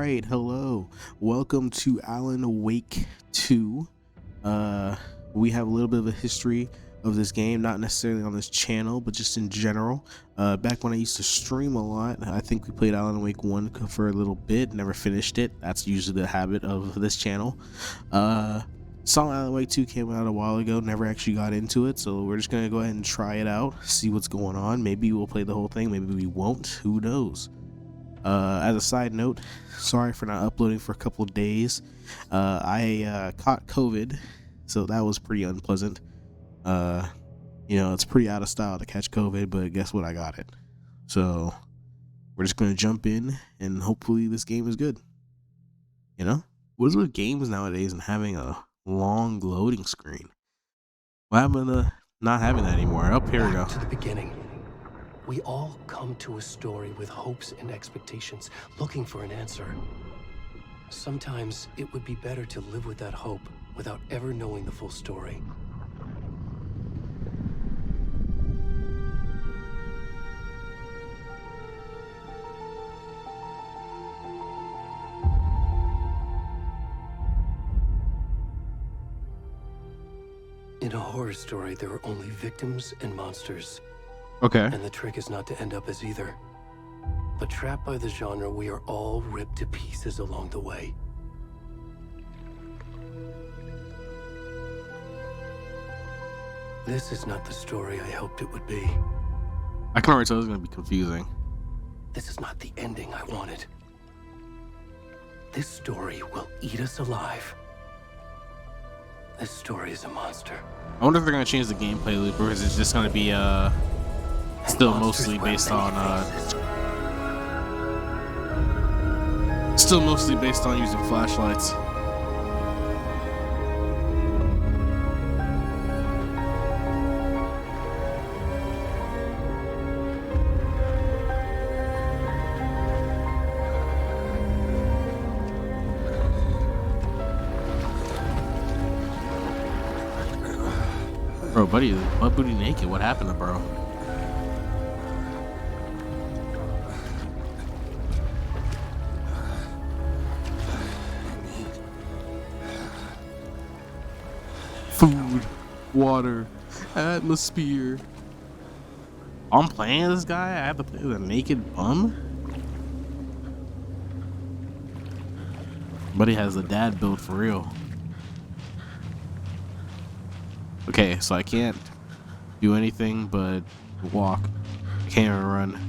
right, hello. Welcome to Alan Wake 2. We have a little bit of a history of this game, not necessarily on this channel, but just in general. Back when I used to stream a lot, I think we played Alan Wake 1 for a little bit, never finished it. That's usually the habit of this channel. Saw Alan Wake 2 came out a while ago, never actually got into it, so we're just gonna go ahead and try it out, see what's going on. Maybe we'll play the whole thing, maybe we won't, who knows. As a side note, sorry for not uploading for a couple of days. I caught COVID, so that was pretty unpleasant. It's pretty out of style to catch COVID, but guess what? I got it. So we're just gonna jump in, and hopefully this game is good. What is with games nowadays and having a long loading screen? What happened to not having that anymore? Oh, here we go. Back to the beginning. We all come to a story with hopes and expectations, looking for an answer. Sometimes it would be better to live with that hope without ever knowing the full story. In a horror story, there are only victims and monsters. Okay. And the trick is not to end up as either. But trapped by the genre, we are all ripped to pieces along the way. This is not the story I hoped it would be. I can already tell it's going to be confusing. This is not the ending I wanted. This story will eat us alive. This story is a monster. I wonder if they're going to change the gameplay loop, or is it just going to be still mostly based on using flashlights. Bro, buddy, butt booty naked. What happened to bro? Food, water, atmosphere. I'm playing this guy? I have to play with a naked bum? Buddy has a dad build for real. Okay, so I can't do anything but walk. I can't even run.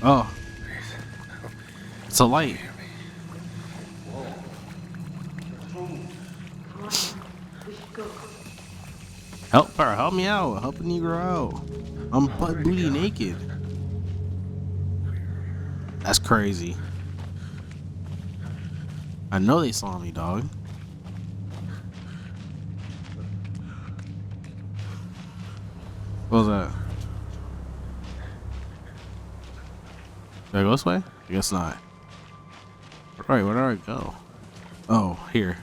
Oh. It's a light. Help her, help me out, help a Negro out. I'm butt booty naked. That's crazy. I know they saw me, dog. What was that? Did I go this way? I guess not. Alright, where do I go? Oh, here.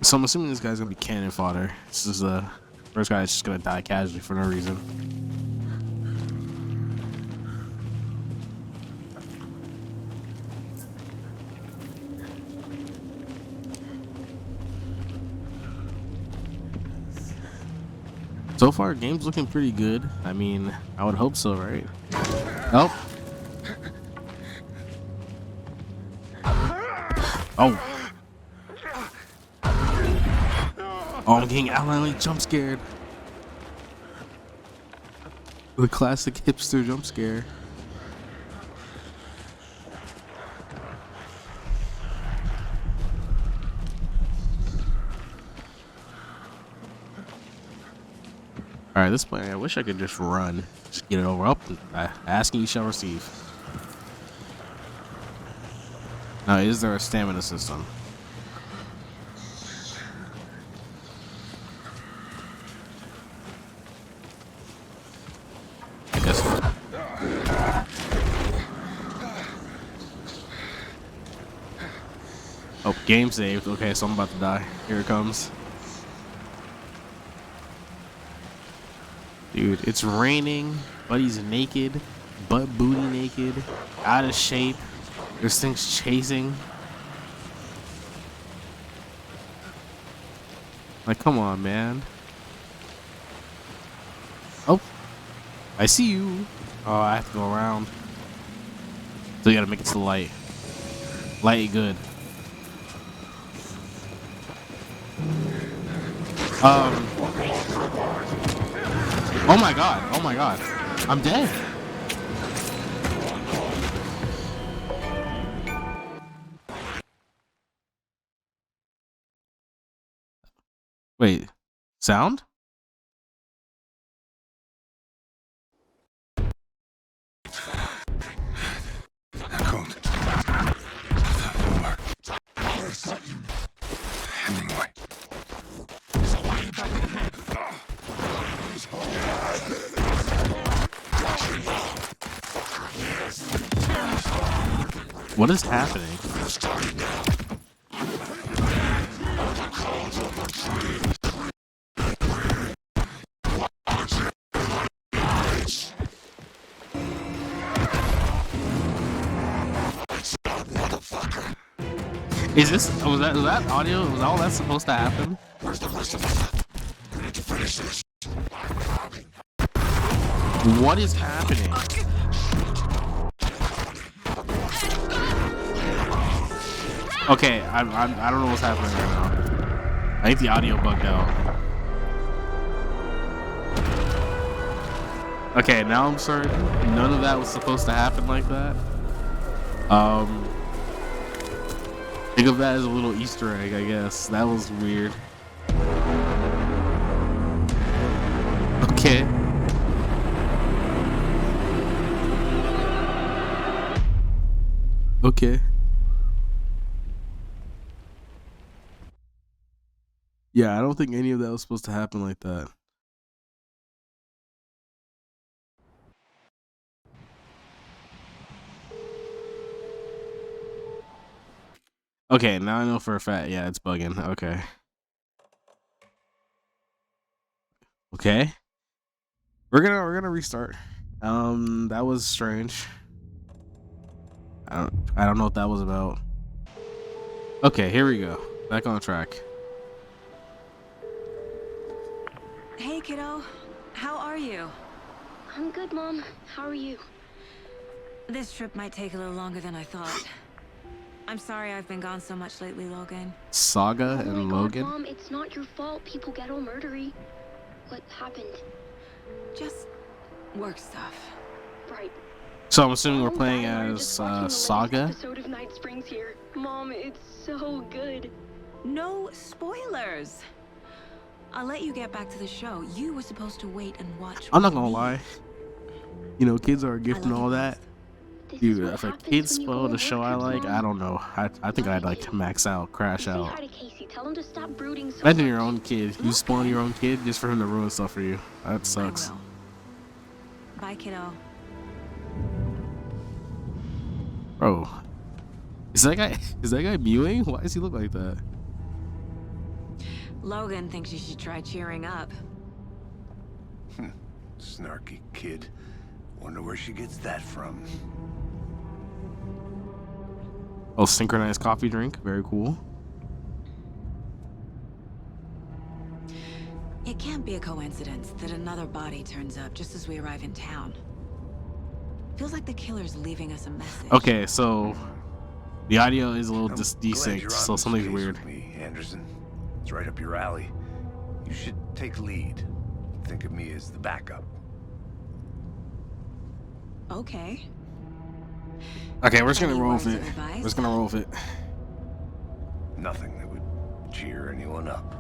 So I'm assuming this guy's gonna be cannon fodder. This is the first guy that's just gonna die casually for no reason. So far, game's looking pretty good. I mean, I would hope so, right? Oh. Oh. Oh, I'm getting outright jump scared. The classic hipster jump scare. Alright, this point, I wish I could just run. Just get it over. Up. Asking you shall receive. Now, is there a stamina system? I guess not. Oh, game saved. Okay, so I'm about to die. Here it comes. Dude, it's raining. Buddy's naked. Butt booty naked. Out of shape. There's things chasing. Like, come on, man. Oh, I see you. Oh, I have to go around. So you gotta make it to the light. Light good. Oh my god. Oh my god. I'm dead. Wait. Sound? What is happening? Is this was that audio? Was all that supposed to happen? What is happening? Okay, I don't know what's happening right now. I think the audio bugged out. Okay, now I'm certain none of that was supposed to happen like that. Think of that as a little Easter egg, I guess. That was weird. Okay. Okay. Yeah, I don't think any of that was supposed to happen like that. Okay, now I know for a fact. Yeah, it's bugging. Okay. Okay. We're gonna restart. That was strange. I don't know what that was about. Okay, here we go. Back on track. Hey, kiddo. How are you? I'm good, Mom. How are you? This trip might take a little longer than I thought. I'm sorry I've been gone so much lately, Logan. Saga Oh my and God, Logan? Mom, it's not your fault. People get all murdery. What happened? Just work stuff. Right. So I'm assuming we're Mom, playing Dad and I are just watching the as latest Saga. episode of Night Springs here. Mom, it's so good. No spoilers. I'll let you get back to the show. You were supposed to wait and watch. I'm not with gonna me. lie. You know, kids are a gift I and love you all that. both. This is Dude, what if a happens kid when you go spoiled on the show work I trips, like, Mom. I don't know. I think I'd like max out, crash Say out. hi to Casey. Tell him to stop brooding so Imagine much. your own kid. You spawn your own kid just for him to ruin stuff for you. That sucks. I will. Bye, kiddo. Bro, is that guy mewing? Why does he look like that? Logan thinks you should try cheering up. Snarky kid. Wonder where she gets that from. Oh, synchronized coffee drink. Very cool. It can't be a coincidence that another body turns up just as we arrive in town. Feels like the killer's leaving us a message. Okay, so the audio is a little I'm glad desynced, you're so on this something's case weird. with me, Anderson. It's right up your alley. You should take lead. Think of me as the backup. Okay. Okay, we're just gonna Any roll with words it. of advice? We're just gonna roll with it. Nothing that would cheer anyone up.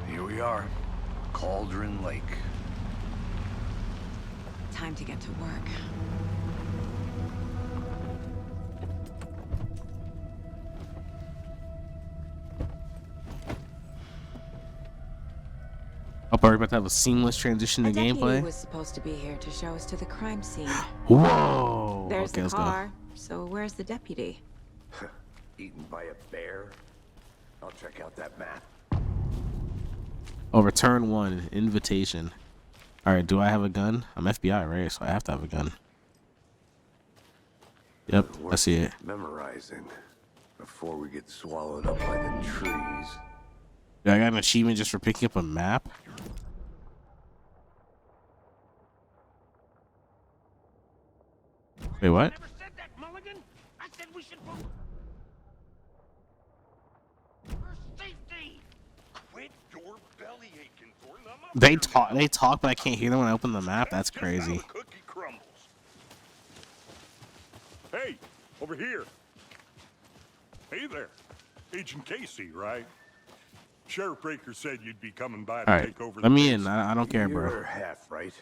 Here we are. Cauldron Lake. Time to get to work. I'll probably about to have a seamless transition A to deputy gameplay. was supposed to be here to show us to the crime scene. Whoa! There's Okay, the let's car. So where's the deputy? Eaten by a bear? I'll check out that map. go. Oh, return 1 invitation. All right, do I have a gun? I'm FBI, right? So I have to have a gun. Yep, I see it. Memorizing before we get swallowed up by the trees. Yeah, I got an achievement just for picking up a map. Wait, what? Never said that, Mulligan. I said we should vote for safety. Quit your belly aching, Thornton. I'm up They here talk. now. They talk, but I can't hear them when I open the map. That's Just how crazy. the cookie crumbles. Hey, over here. Hey there, Agent Casey, right? Sheriff Breaker said you'd be coming by to All right, take over let the me case. in. I don't care, You're bro. half right.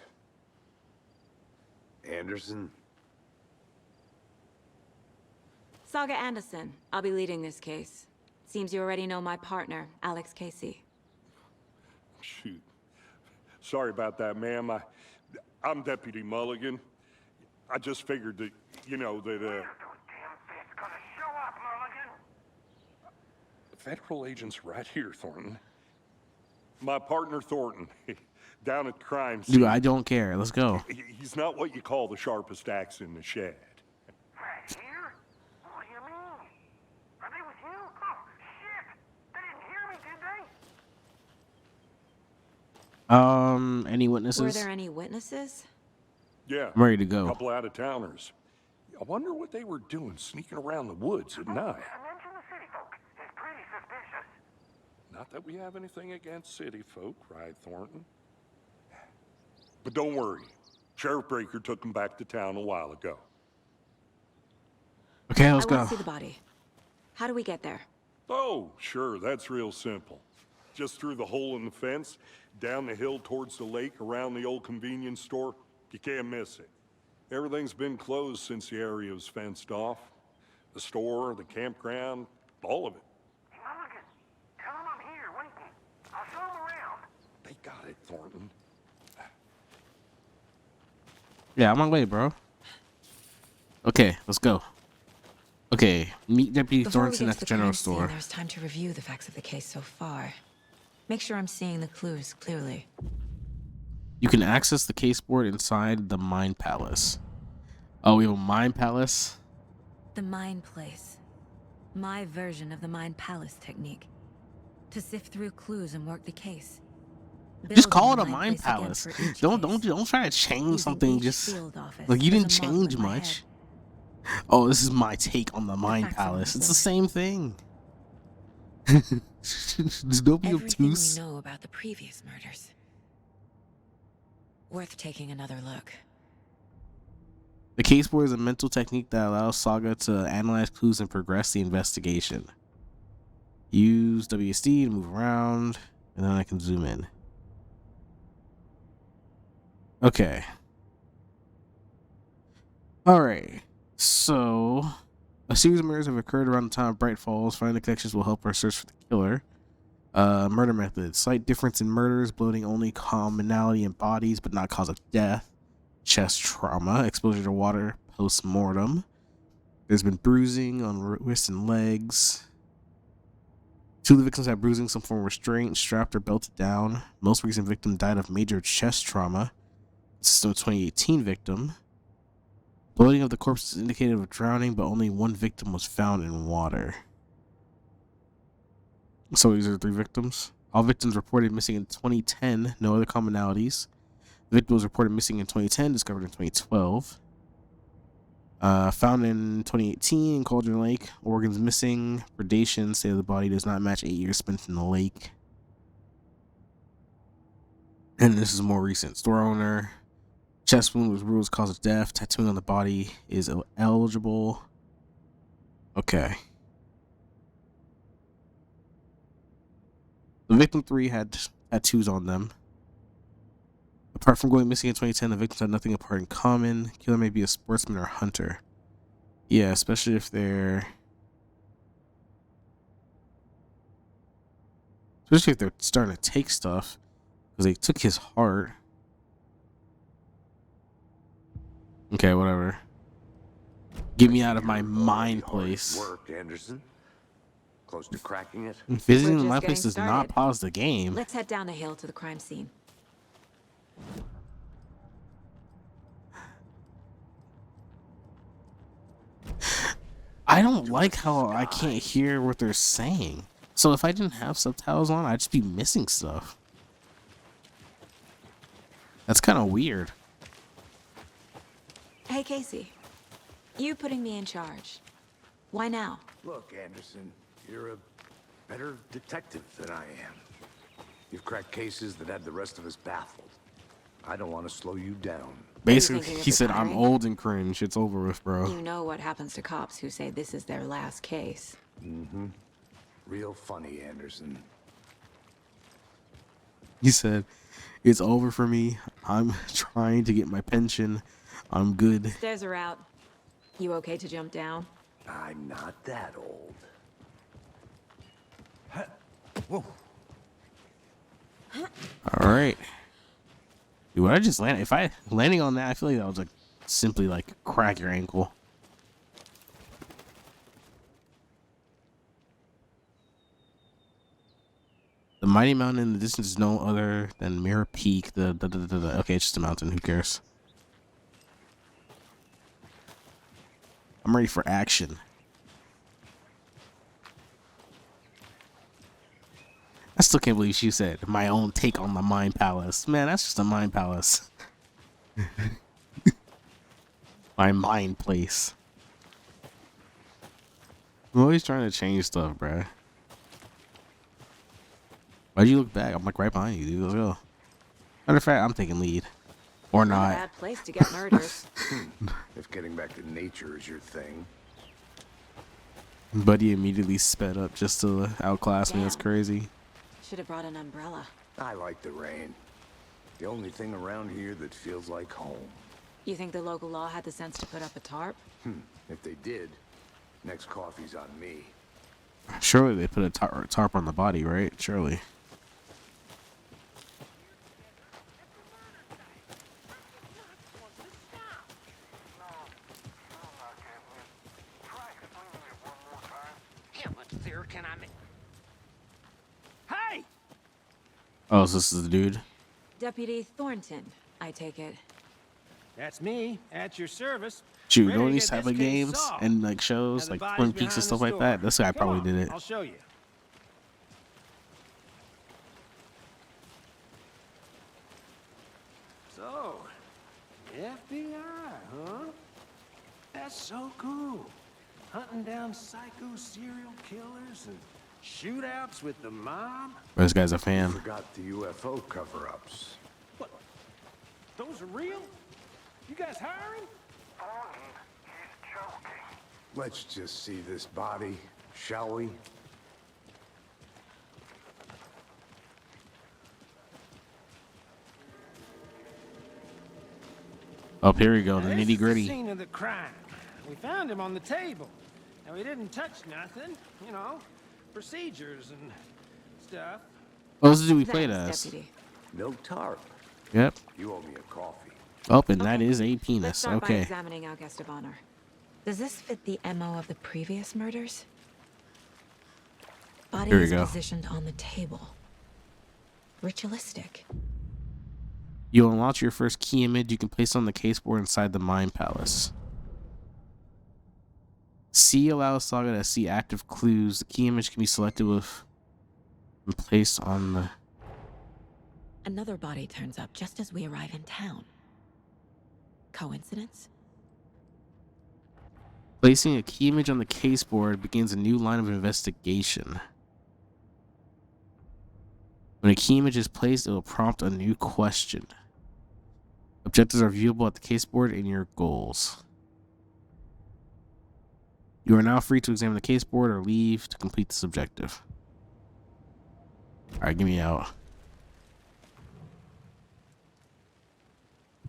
Anderson? Saga Anderson. I'll be leading this case. Seems you already know my partner, Alex Casey. Shoot. Sorry about that, ma'am. I'm Deputy Mulligan. I just figured that, you know, that, federal agent's right here, Thornton. My partner, Thornton, down at the crime scene. Dude, I don't care. Let's go. He's not what you call the sharpest axe in the shed. Right here? What do you mean? Are they with you? Oh, shit! They didn't hear me, did they? Any witnesses? Were there any witnesses? Yeah. I'm ready to A go. couple out-of-towners. I wonder what they were doing sneaking around the woods at night. Mention the city folk. It's pretty suspicious. Not that we have anything against city folk, right, Thornton? But don't worry. Sheriff Breaker took them back to town a while ago. Okay, let's I go. want to see the body. How do we get there? Oh, sure, that's real simple. Just through the hole in the fence, down the hill towards the lake, around the old convenience store. You can't miss it. Everything's been closed since the area was fenced off. The store, the campground, all of it. Hey, Mulligan, tell them I'm here, waiting. I'll show them around. They got it, Thornton. Yeah, I'm on my way, bro. Okay, let's go. Okay, meet Deputy Before we Thornton get at to the the general crime scene, store. there's time to review the facts of the case so far. Make sure I'm seeing the clues clearly. You can access the case board inside the Mind Palace. Oh, we have a Mind Palace? The Mind Place. My version of the Mind Palace technique. To sift through clues and work the case. Just Building call it the a Mind Place again Palace. for each Don't case. try to change Using something each just field office like you as didn't a model in change my much. head. Oh, this is my take on the Mind facts are Palace. It's the simple. same thing. Just don't be Everything we obtuse. know about the previous murders. Worth taking another look. The case board is a mental technique that allows Saga to analyze clues and progress the investigation. Use WSD to move around, and then I can zoom in. Okay. Alright. So, a series of murders have occurred around the time of Bright Falls. Finding the connections will help our search for the killer. Murder method. Slight difference in murders, bloating only commonality in bodies, but not cause of death. Chest trauma, exposure to water post-mortem. There's been bruising on wrists and legs. 2 of the victims had bruising, some form of restraint, strapped or belted down. Most recent victim died of major chest trauma. This is a 2018 victim. Bloating of the corpse is indicative of drowning, but only 1 victim was found in water. So these are 3 victims. All victims reported missing in 2010, no other commonalities. The victim was reported missing in 2010, discovered in 2012. Found in 2018 in Cauldron Lake. Organs missing. Predation, state of the body does not match 8 years spent in the lake. And this is more recent. Store owner. Chest wound was ruled as cause of death. Tattooing on the body is eligible. Okay. The victim 3 had tattoos on them. Apart from going missing in 2010, the victims had nothing apart in common. Killer may be a sportsman or hunter. Yeah, especially if they're... starting to take stuff. Because they took his heart. Okay, whatever. Get me out of my mind place. Work, Anderson. Close to cracking it. Visiting We're the just mind place getting does not started. pause the game. Let's head down the hill to the crime scene. I don't like how I can't hear what they're saying. So if I didn't have subtitles on, I'd just be missing stuff. That's kind of weird. Hey, Casey. You putting me in charge. Why now? Look, Anderson, you're a better detective than I am. You've cracked cases that had the rest of us baffled. I don't want to slow you down. Basically, thinking of he said, I'm retiring? old and cringe. It's over with, bro. You know what happens to cops who say this is their last case. Mm-hmm. Real funny, Anderson. He said, it's over for me. I'm trying to get my pension. I'm good. Stairs are out. You okay to jump down? I'm not that old. Whoa. All right. Dude, what I just landed, if I landing on that, I feel like that was like simply like crack your ankle. The mighty mountain in the distance is no other than Mirror Peak. Okay, it's just a mountain. Who cares? I'm ready for action. I still can't believe she said my own take on the Mind Palace. Man, that's just a Mind Palace. My mind place. I'm always trying to change stuff, bruh. Why'd you look back? I'm like right behind you, dude. Let's go. Matter of fact, I'm taking lead. Or Not a not. bad place to get murdered. If getting back to nature is your thing. Buddy immediately sped up just to outclass me. That's Damn. crazy. Should have brought an umbrella. I like the rain. The only thing around here that feels like home. You think the local law had the sense to put up a tarp? If they did, next coffee's on me. Surely they put a tarp on the body, right? Surely. How much clearer can I make? Hey! Oh, so this is the dude. Deputy Thornton, I take it. That's me, at your service. Shoot, Ready know to these get type this of case games solved. and like shows, Now, like the body's Twin Peaks and behind stuff the like that. store. This guy Come probably on, did it. I'll show you. So, FBI, huh? That's so cool. Hunting down psycho serial killers and shootouts with the mob. This guy's a fan. Forgot the UFO cover-ups. What? Those are real? You guys hiring? He's joking. Let's just see this body, shall we? Oh, here we go. The Now, this nitty is the gritty. scene of the crime. We found him on the table. Now, he didn't touch nothing, you know, procedures and stuff. Oh, this is who we played Thanks, as. Deputy. No tarp. Yep. You owe me a coffee. Oh, and that Okay, is a Let's penis. start by Okay. examining our guest of honor. Does this fit the MO of the previous murders? Body Here we is go. positioned on the table. Ritualistic. You'll unlock your first key image you can place on the caseboard inside the Mind Palace. C allows Saga to see active clues. The key image can be selected with and placed on the... Another body turns up just as we arrive in town. Coincidence? Placing a key image on the caseboard begins a new line of investigation. When a key image is placed, it will prompt a new question. Objectives are viewable at the caseboard in your goals. You are now free to examine the caseboard or leave to complete this objective. Alright, get me out.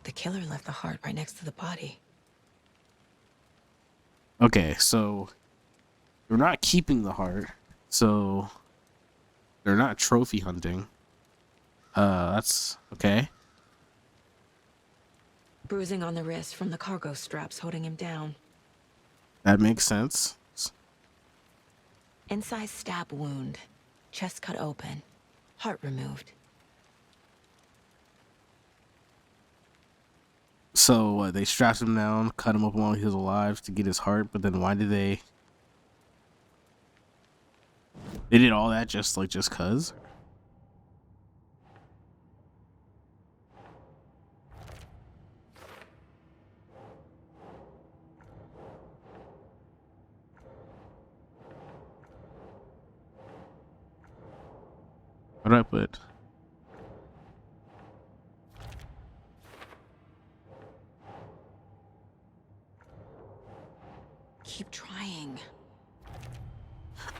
The killer left the heart right next to the body. Okay, so they're not keeping the heart, so they're not trophy hunting. That's okay. Bruising on the wrist from the cargo straps holding him down. That makes sense. Incised stab wound. Chest cut open. Heart removed. So they strapped him down, cut him open while he was alive to get his heart, but then why did they did all that just cuz? What do I put? Keep trying.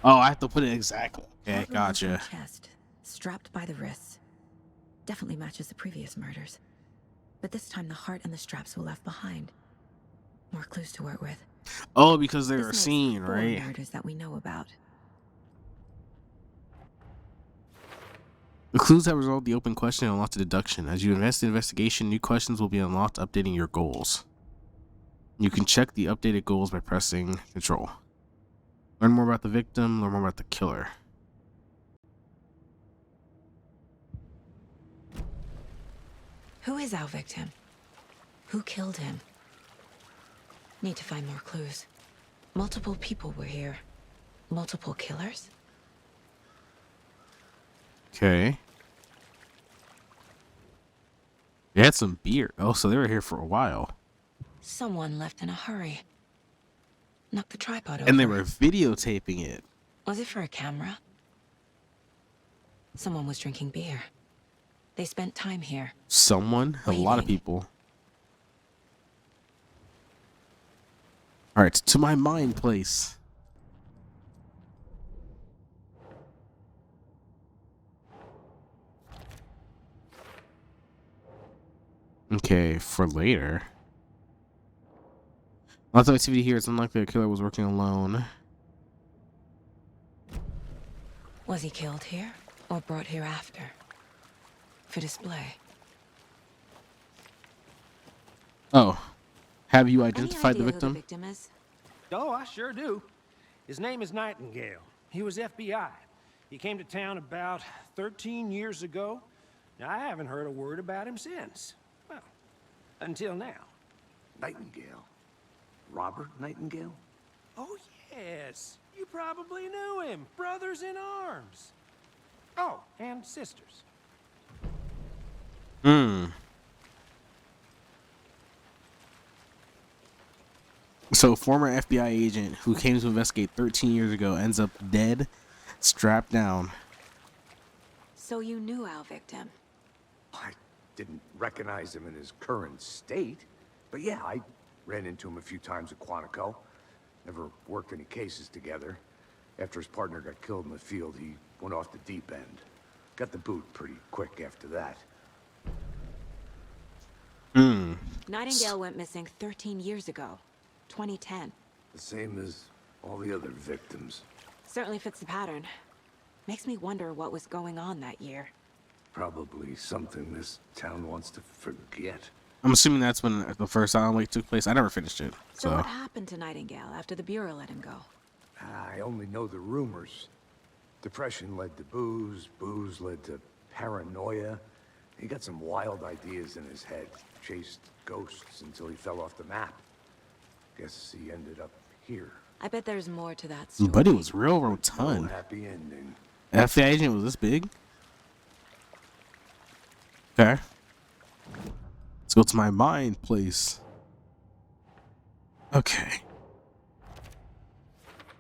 Oh, I have to put it exactly. Okay, Heart removed from gotcha. Chest, strapped by the wrists. Definitely matches the previous murders. But this time the heart and the straps were left behind. More clues to work with. Oh, because they This were makes seen, 4 right? murders that we know about. The clues have resolved the open question and unlocked the deduction. As you advance the investigation, new questions will be unlocked, updating your goals. You can check the updated goals by pressing Control. Learn more about the victim, learn more about the killer. Who is our victim? Who killed him? Need to find more clues. Multiple people were here. Multiple killers? Okay. They had some beer. Oh, so they were here for a while. Someone left in a hurry. Knocked the tripod over. And they were videotaping it. Was it for a camera? Someone was drinking beer. They spent time here. Someone? A lot of Waiting. people. Alright, to my mind place. Okay, for later. Lots of activity here. It's unlikely the killer was working alone. Was he killed here or brought here after? For display. Oh. Have you Any identified the idea who victim? the victim is? Oh, I sure do. His name is Nightingale. He was FBI. He came to town about 13 years ago. Now, I haven't heard a word about him since. Well, until now. Nightingale? Robert Nightingale? Oh, yes. You probably knew him. Brothers in arms. Oh, and sisters. So, former FBI agent who came to investigate 13 years ago ends up dead, strapped down. So you knew our victim. I didn't recognize him in his current state. But yeah, I ran into him a few times at Quantico. Never worked any cases together. After his partner got killed in the field, he went off the deep end. Got the boot pretty quick after that. Nightingale went missing 13 years ago. 2010. The same as all the other victims. Certainly fits the pattern. Makes me wonder what was going on that year. Probably something this town wants to forget. I'm assuming that's when the first Island Wake took place. I never finished it. So So, what happened to Nightingale after the Bureau let him go? I only know the rumors. Depression led to booze, booze led to paranoia. He got some wild ideas in his head. Chased ghosts until he fell off the map. Guess he ended up here. I bet there's more to that story. Buddy was real No rotund. happy ending. FBI agent was this big? Okay. Let's go to my mind place. Okay.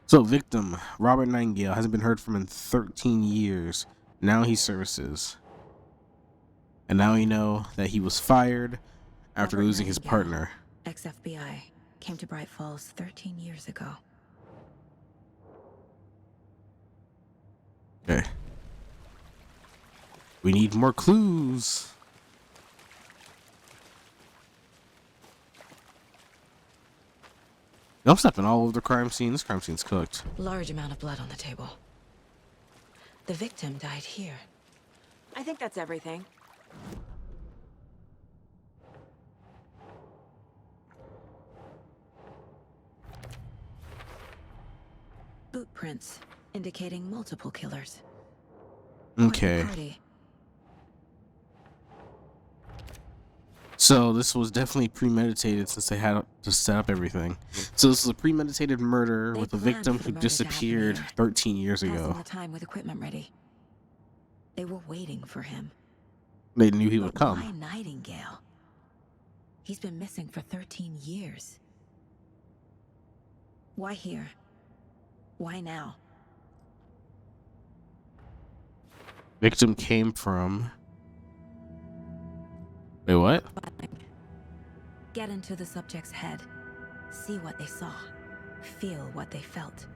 So, victim, Robert Nightingale, hasn't been heard from in 13 years. Now he services. And now we know that he was fired after Robert losing his Nightingale, partner. Ex-FBI. Came to Bright Falls 13 years ago. Okay. We need more clues. I'm stepping all over the crime scene. This crime scene's cooked. Large amount of blood on the table. The victim died here. I think that's everything. Boot prints indicating multiple killers. Quite the Okay. party. So this was definitely premeditated since they had to set up everything. So this is a premeditated murder They with a planned victim for who the murder to happen disappeared here, 13 years passing ago. the time with equipment ready. They were waiting for him. They knew he But would come. why Nightingale? He's been missing for 13 years. Why here? Why now? Victim came from... Wait, what? Get into the subject's head. See what they saw. Feel what they felt.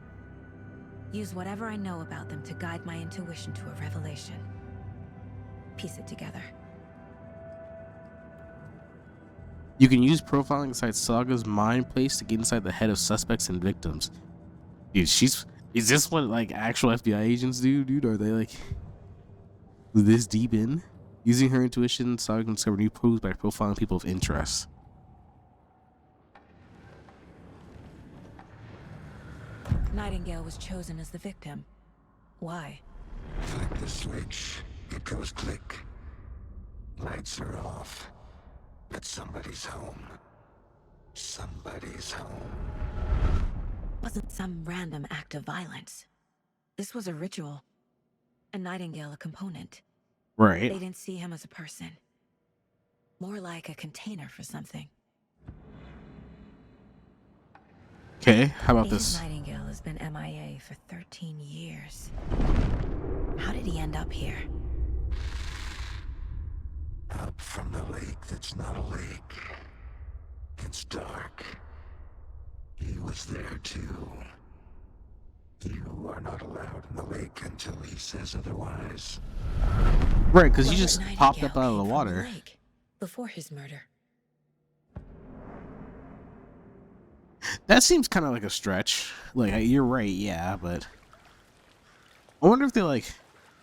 Use whatever I know about them to guide my intuition to a revelation. Piece it together. You can use profiling inside Saga's mind place to get inside the head of suspects and victims. Dude, is this what like actual FBI agents do, dude? Are they like this deep in? Using her intuition, Saga can discover new clues by profiling people of interest. Nightingale was chosen as the victim. Why? Flick the switch, it goes click. Lights are off. But somebody's home. Somebody's home. It wasn't some random act of violence. This was a ritual. And Nightingale a component. They Right. didn't see him as a person. More like a container for something. Okay, how about Agent this? Nightingale has been MIA for 13 years. How did he end up here? Up from the lake that's not a lake. It's dark. He was there too. You are not allowed in the lake until he says otherwise. Right, because he Robert just popped up Nightingale out of the came from water. lake before his murder. That seems kind of like a stretch. Like, you're right, yeah, but I wonder if they like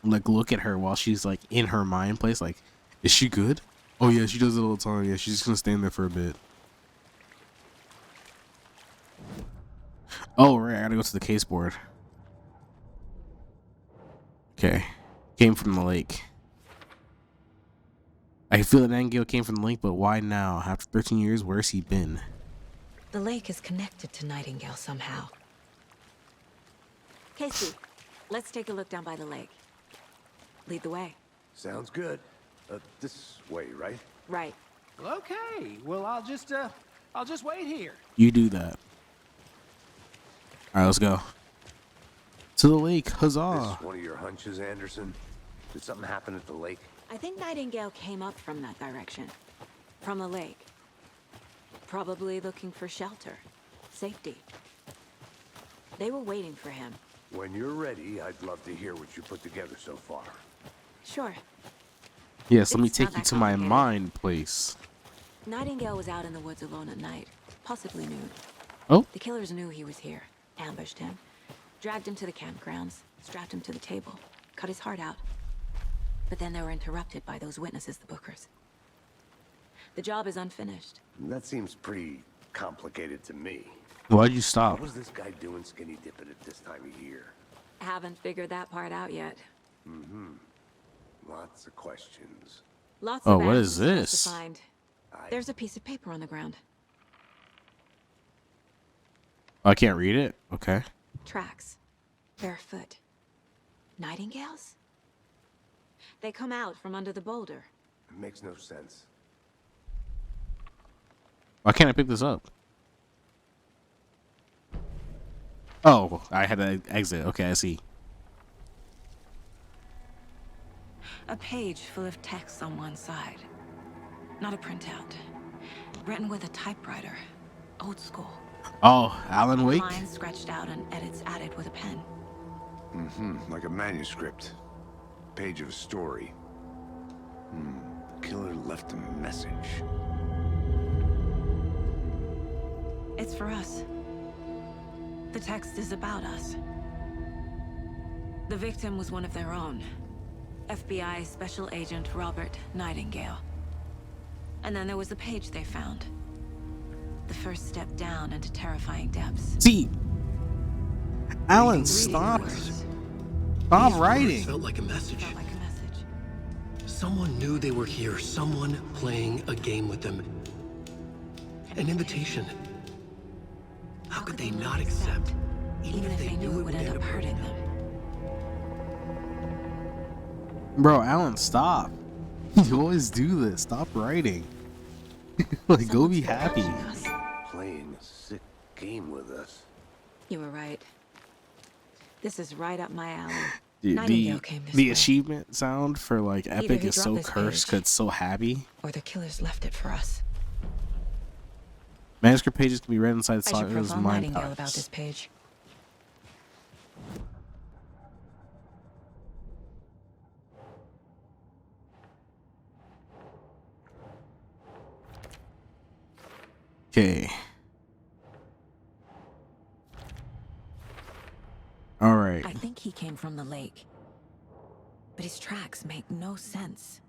look at her while she's like in her mind place. Like, is she good? Oh yeah, she does it all the time. Yeah, she's just gonna stand there for a bit. Oh right, I gotta go to the case board. Okay, came from the lake. I feel that Nightingale came from the lake, but why now? After 13 years, where's he been? The lake is connected to Nightingale somehow. Casey, let's take a look down by the lake. Lead the way. Sounds good. This way, right? Right. Well, okay. Well, I'll just wait here. You do that. All right, let's go to the lake. Huzzah! This one of your hunches, Anderson? Did something happen at the lake? I think Nightingale came up from that direction. From the lake. Probably looking for shelter. Safety. They were waiting for him. When you're ready, I'd love to hear what you put together so far. Sure. Yes, let me It's not take you that to my complicated. mind place. Nightingale was out in the woods alone at night. Possibly nude. Oh, The killers knew he was here. Ambushed him. Dragged him to the campgrounds. Strapped him to the table. Cut his heart out. But then they were interrupted by those witnesses, the Bookers. The job is unfinished. That seems pretty complicated to me. why'd you stop? What was this guy doing skinny dipping at this time of year? Haven't figured that part out yet. Lots of questions. Lots Oh, of what answers is for us this? to find. I- There's a piece of paper on the ground. I can't read it. Okay. Tracks. Barefoot. Nightingales? They come out from under the boulder. It makes no sense. Why can't I pick this up? Oh, I had to exit. Okay, I see. A page full of text on one side. Not a printout. Written with a typewriter. Old school. Oh, Alan Wake? Lines scratched out and edits added with a pen. Like a manuscript. Page of a story. Killer left a message. It's for us. The text is about us. The victim was one of their own. FBI Special Agent Robert Nightingale. And then there was the page they found. The first step down into terrifying depths. See, Alan, Reading stop. words. Stop These writing. words felt like a message. Felt like a message. Someone knew they were here. Someone playing a game with them. An invitation. How could they not accept? Even if they knew it would end up hurting them. Bro, Alan, stop. You always do this. Stop writing. Like, go be happy. Playing a sick game with us. You were right. This is right up my alley. Dude, Nightingale came this the way. achievement sound for like epic he is so dropped this cursed page. because it's so happy. Or the killers left it for us. Manuscript pages can be read inside I should Slygank's profile mind Nightingale palace. about this page. Okay. All right. I think he came from the lake. But his tracks make no sense.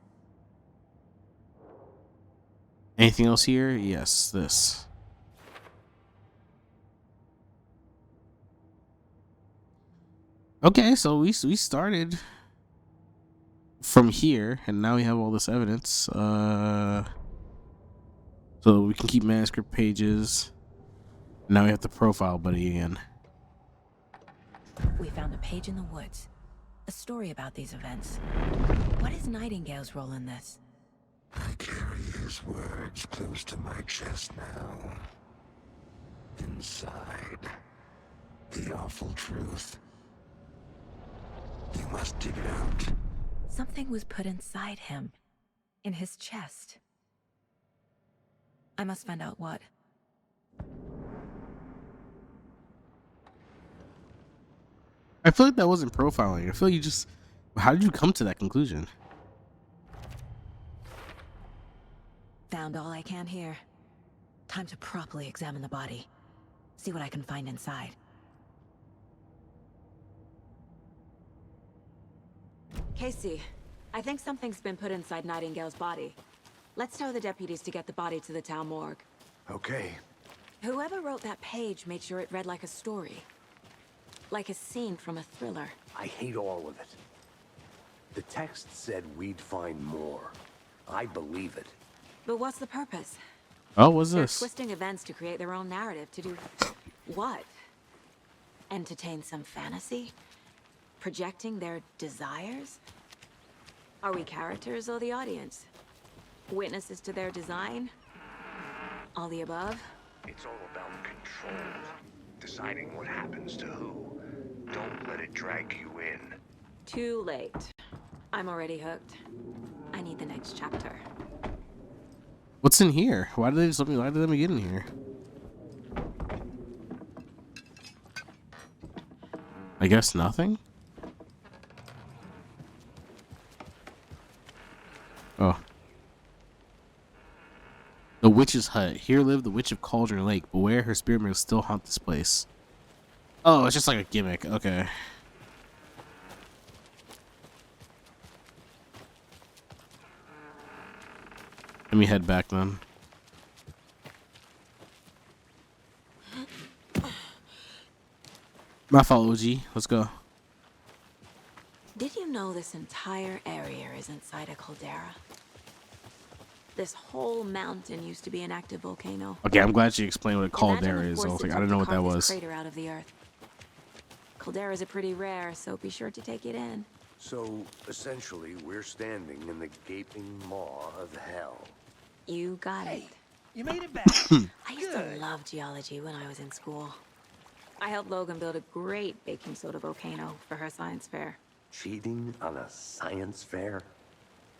Anything else here? Yes, this. Okay, so we started from here, and now we have all this evidence. So we can keep manuscript pages. Now we have the profile buddy again. We found a page in the woods. A story about these events. What is Nightingale's role in this? I carry his words close to my chest now. Inside, the awful truth. You must dig it out. Something was put inside him. In his chest. I must find out what. I feel like that wasn't profiling. I feel like you just... How did you come to that conclusion? Found all I can here. Time to properly examine the body. See what I can find inside. Casey, I think something's been put inside Nightingale's body. Let's tell the deputies to get the body to the town morgue. Okay. Whoever wrote that page made sure it read like a story. Like a scene from a thriller. I hate all of it. The text said we'd find more. I believe it. But what's the purpose? Oh, what's They're this? twisting events to create their own narrative. To do what? Entertain some fantasy? Projecting their desires? Are we characters or the audience? Witnesses to their design? All the above? It's all about control. Deciding what happens to who. Don't let it drag you in. Too late. I'm already hooked. I need the next chapter. What's in here? Why did they just let me? Why did they let me get in here? I guess nothing. Oh. The witch's hut. Here lived the witch of Cauldron Lake. Beware, her spirit may still haunt this place. Oh, it's just like a gimmick. Okay. Let me head back then. My fault, OG. Let's go. Did you know this entire area is inside a caldera? This whole mountain used to be an active volcano. Okay, I'm glad you explained what a caldera Imagine the is. I force was it like, I took didn't to know what that carve this was. Crater out of the earth. Calderas are pretty rare, so be sure to take it in. So, essentially, we're standing in the gaping maw of hell. You got it. You made it back. I used to love geology when I was in school. I helped Logan build a great baking soda volcano for her science fair. Cheating on a science fair?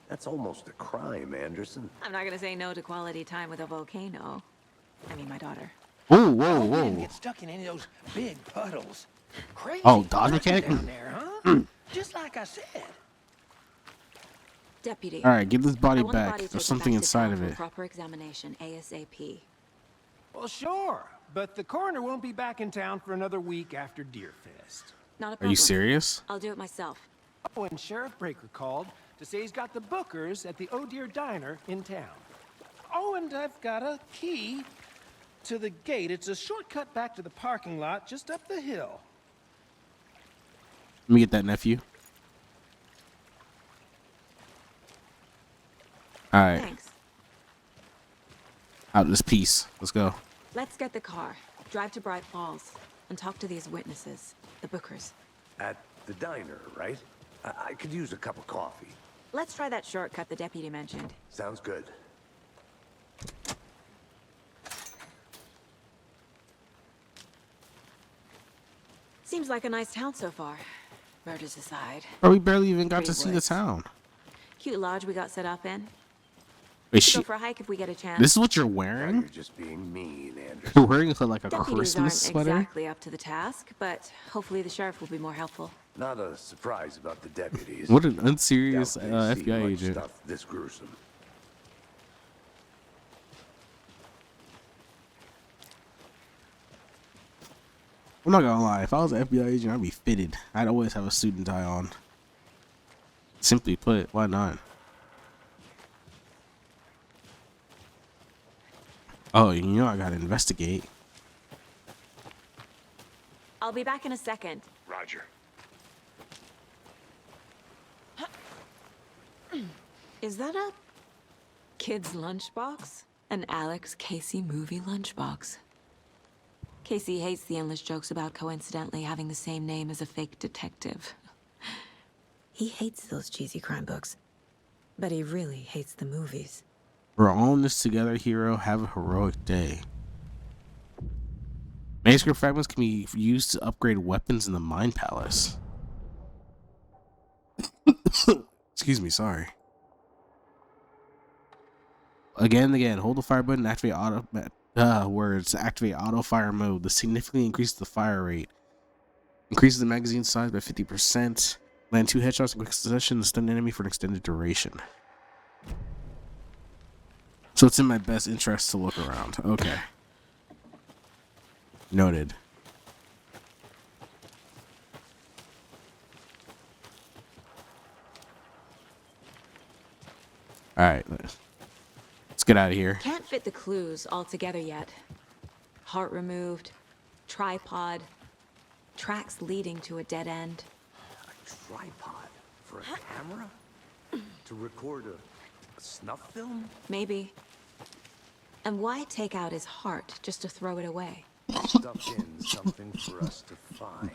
That's almost a crime, Anderson. I'm not gonna say no to quality time with a volcano. I mean, my daughter. Whoa, whoa, Hope you didn't whoa. get stuck in any of those big puddles. Crazy Oh, dodge water mechanic? down there, huh? Just like I said. Deputy. All right, give this body I want the back. body There's taken something back to inside town of for it. proper examination ASAP. Well, sure. But the coroner won't be back in town for another week after Deerfest. Not a Are problem. you serious? I'll do it myself. Oh, and Sheriff Breaker called to say he's got the bookers at the Oh Dear Diner in town. Oh, and I've got a key to the gate. It's a shortcut back to the parking lot just up the hill. Let me get that, nephew. All right. Thanks. Out this piece. Let's go. Let's get the car, drive to Bright Falls, and talk to these witnesses, the bookers. At the diner, right? I could use a cup of coffee. Let's try that shortcut the deputy mentioned. Sounds good. Seems like a nice town so far. Murders aside. Bro, we barely even got to Pretty see the woods. town. Cute lodge we got set up in. Wait, Go for a hike if we get a chance. this is what you're Now wearing? you're just being mean, Anderson. You're wearing like a Deputies Christmas aren't sweater? exactly up to the task, but hopefully the sheriff will be more helpful. Not a surprise about the deputies. What an unserious Doubt they see FBI much agent. stuff this gruesome. I'm not gonna lie, if I was an FBI agent, I'd be fitted. I'd always have a suit and tie on. Simply put, why not? Oh, you know I gotta investigate. I'll be back in a second. Roger. Is that a kid's lunchbox? An Alex Casey movie lunchbox. Casey hates the endless jokes about coincidentally having the same name as a fake detective. He hates those cheesy crime books, but he really hates the movies. We're all in this together, hero. Have a heroic day. Manuscript fragments can be used to upgrade weapons in the Mine Palace. Excuse me, sorry. Again and again, hold the fire button, activate activate auto fire mode. This significantly increases the fire rate. Increases the magazine size by 50%. Land 2 headshots in quick succession to stun an enemy for an extended duration. So it's in my best interest to look around. Okay. Noted. Alright, let's get out of here. Can't fit the clues all together yet. Heart removed, tripod, tracks leading to a dead end. A tripod for a camera? To record a snuff film? Maybe. And why take out his heart just to throw it away? Stuffed in something for us to find.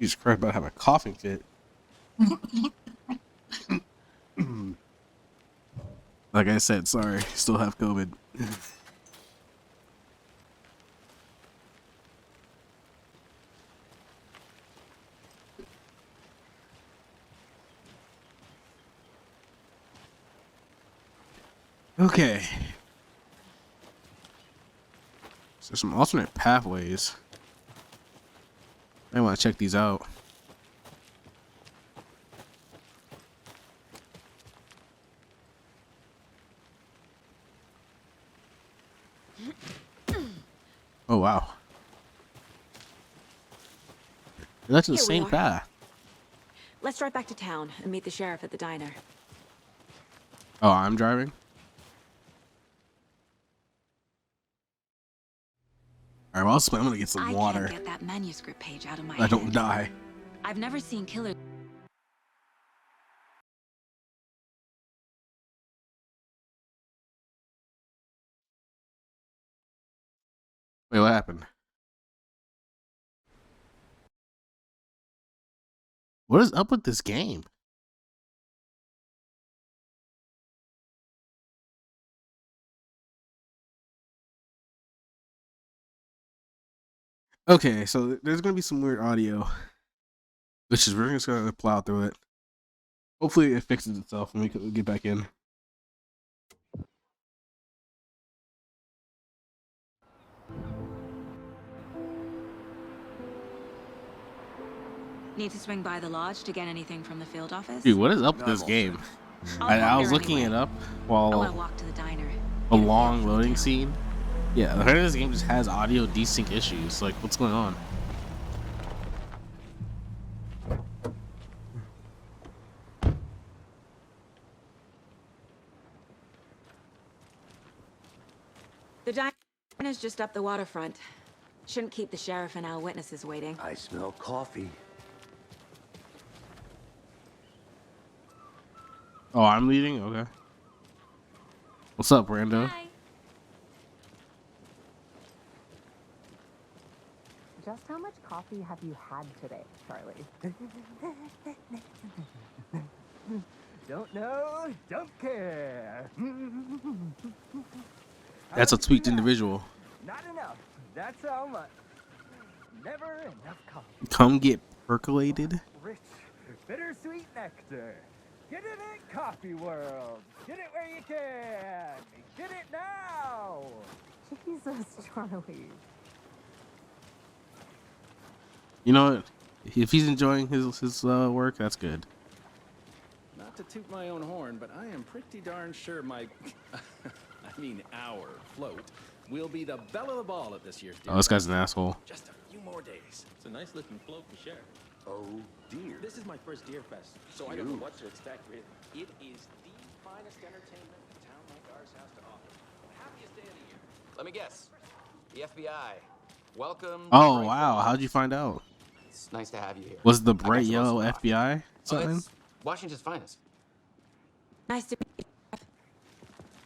Jesus Christ, about to have a coughing fit. Like I said, sorry, still have COVID. Okay. So there's some alternate pathways. I want to check these out. Oh wow. That's the Here we same are. path. Let's drive back to town and meet the sheriff at the diner. Oh, I'm driving? Alright, well, I'm gonna get some water. I can't get that manuscript page out of my I don't head. die. I've never seen killers. Wait, what happened? What is up with this game? Okay, so there's gonna be some weird audio, which is we're just gonna plow through it. Hopefully, it fixes itself and we can get back in. Need to swing by the lodge to get anything from the field office? Dude, what is up with No, this I'm all game? I'll I pop was there looking anyway. it up I want to while walk to the diner. a Get long feel for the loading town. scene, Yeah, apparently this game just has audio desync issues. Like, what's going on? The diner is just up the waterfront. Shouldn't keep the sheriff and our witnesses waiting. I smell coffee. Oh, I'm leading? Okay. What's up, Rando? Hi. Just how much coffee have you had today, Charlie? Don't know, don't care. That's a tweaked individual. Not enough. That's how much. Never enough coffee. Come get percolated. Rich, bittersweet nectar. Get it in Coffee World. Get it where you can. Get it now. Jesus, Charlie. You know what? If he's enjoying his work, that's good. Not to toot my own horn, but I am pretty darn sure my, I mean our float will be the belle of the ball at this year's Deer Oh, this guy's Fest. an asshole. Just a few more days. It's a nice looking float to share. Oh, dear. This is my first Deer Fest, so I don't know what to expect really. It is the finest entertainment a town like ours has to offer. The happiest day of the year. Let me guess. The FBI. Welcome. Oh, wow. How'd you find out? It's nice to have you here. Was the I got bright you yellow lots of FBI Oh, something? it's Washington's finest. Nice to meet you.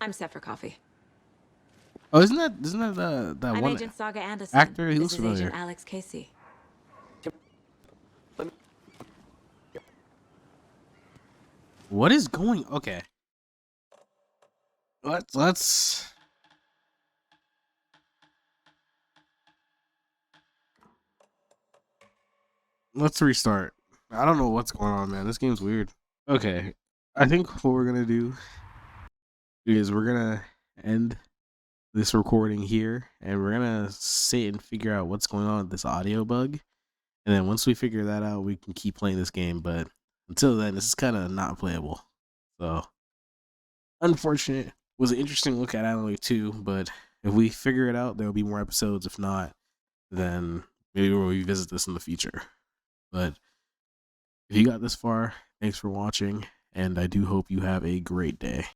I'm set for coffee. Oh, isn't that that I'm one Agent Saga Anderson. actor? He This looks is familiar. Agent Alex Casey. What is going? Okay. Let's restart. I don't know what's going on, man. This game's weird. Okay. I think what we're gonna do is we're gonna end this recording here, and we're gonna sit and figure out what's going on with this audio bug. And then once we figure that out, we can keep playing this game. But until then, this is kind of not playable. So, unfortunate. It was an interesting look at Alan Wake 2, but if we figure it out, there will be more episodes. If not, then maybe we'll revisit this in the future. But if you got this far, thanks for watching, and I do hope you have a great day.